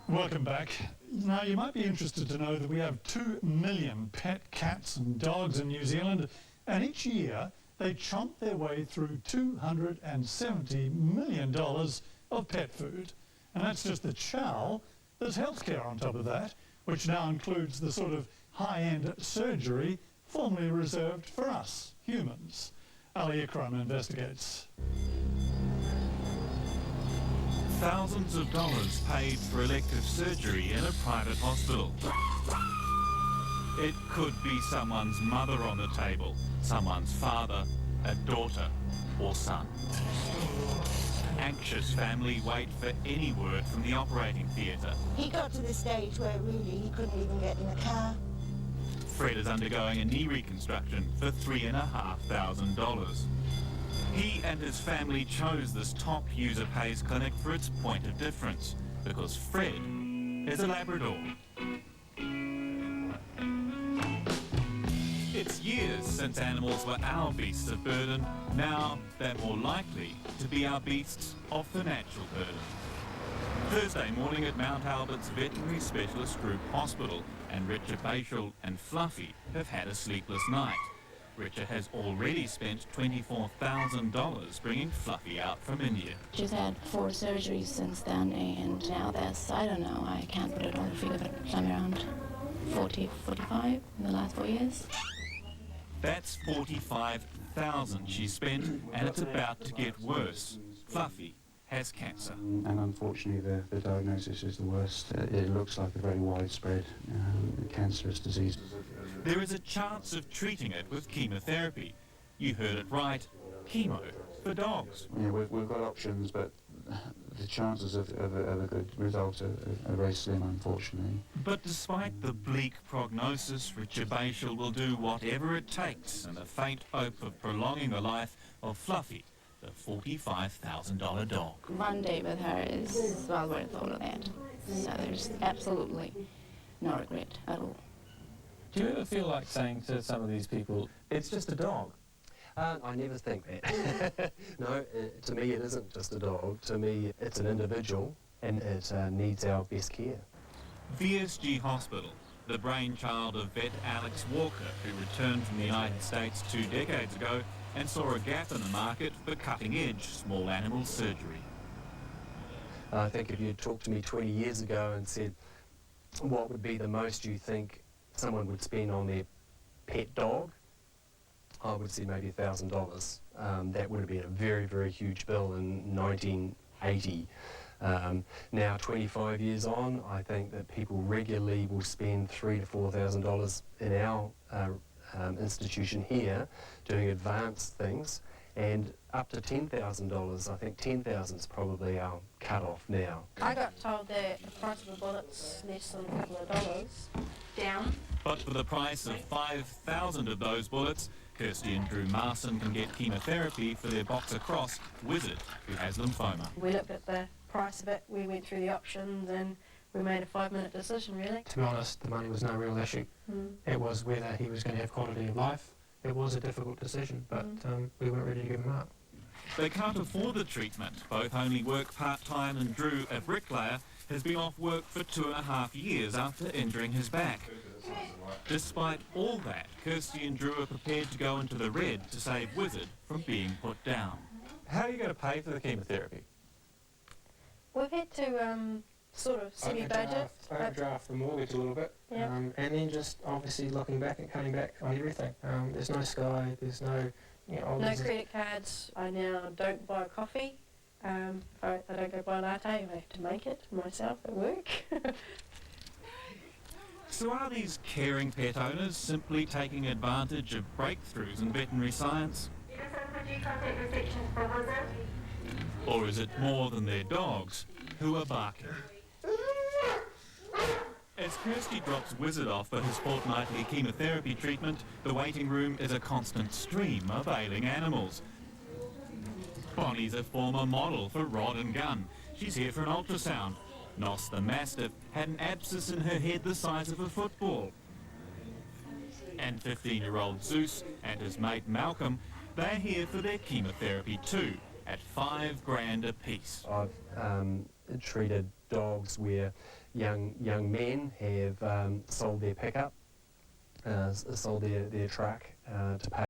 Welcome back. Now, you might be interested to know that we have 2 million pet cats and dogs in New Zealand, and each year they chomp their way through $270 million of pet food. And that's just the chow. There's healthcare on top of that, which now includes the sort of high-end surgery formerly reserved for us, humans. Ali Ikram investigates. Thousands of dollars paid for elective surgery in a private hospital. It could be someone's mother on the table, someone's father, a daughter or son. Anxious family wait for any word from the operating theatre. He got to the stage where really he couldn't even get in the car. Fred is undergoing a knee reconstruction for $3,500. He and his family chose this top user pays clinic for its point of difference, because Fred is a Labrador. It's years since animals were our beasts of burden. Now they're more likely to be our beasts of the natural burden. Thursday morning at Mount Albert's Veterinary Specialist Group Hospital, and Richard Bashel and Fluffy have had a sleepless night. Richard has already spent $24,000 bringing Fluffy out from India. She's had 4 surgeries since then, and now there's, I don't know, I can't put it on the figure, but somewhere around 40, 45 in the last 4 years. That's $45,000 she spent, and it's about to get worse. Fluffy has cancer. And unfortunately the diagnosis is the worst. It looks like a very widespread cancerous disease. There is a chance of treating it with chemotherapy. You heard it right, chemo for dogs. Yeah, we've got options, but the chances of a good result are very slim, unfortunately. But despite the bleak prognosis, Richard Bashel will do whatever it takes in the faint hope of prolonging the life of Fluffy, the $45,000 dog. One day with her is well worth all of that. So there's absolutely no regret at all. Do you ever feel like saying to some of these people, it's just a dog? I never think that. No, to me it isn't just a dog. To me it's an individual, and it needs our best care. VSG Hospital, the brainchild of vet Alex Walker, who returned from the United States 2 decades ago and saw a gap in the market for cutting-edge small animal surgery. I think if you talked to me 20 years ago and said, what would be the most you think someone would spend on their pet dog, I would say maybe $1,000. That would have been a very, very huge bill in 1980. Now, 25 years on, I think that people regularly will spend $3,000 to $4,000 in our institution here doing advanced things, and up to $10,000. I think $10,000 is probably our cut-off now. I got told that the price of a bullet's less than a couple of dollars down. But for the price of 5,000 of those bullets, Kirsty and Drew Marson can get chemotherapy for their boxer cross, Wizard, who has lymphoma. We looked at the price of it, we went through the options, and we made a 5-minute decision, really. To be honest, the money was no real issue. It was whether he was going to have quality of life. It was a difficult decision, but we weren't ready to give him up. They can't afford the treatment. Both only work part-time, and Drew, a bricklayer, has been off work for 2.5 years after injuring his back. Despite all that, Kirsty and Drew are prepared to go into the red to save Wizard from being put down. How are you going to pay for the chemotherapy? We've had to sort of semi-budget. Overdraft the mortgage a little bit, and then just obviously looking back and cutting back on everything. There's no Sky, there's no... no credit cards. I now don't buy coffee. I don't go buy a latte. I have to make it myself at work. So are these caring pet owners simply taking advantage of breakthroughs in veterinary science? Or is it more than their dogs who are barking? As Kirsty drops Wizard off for his fortnightly chemotherapy treatment, the waiting room is a constant stream of ailing animals. Bonnie's a former model for Rod and Gun. She's here for an ultrasound. Nos the Mastiff had an abscess in her head the size of a football. And 15-year-old Zeus and his mate Malcolm, they're here for their chemotherapy too. at $5,000 apiece. I've treated dogs where young men have sold their pickup, sold their truck to pay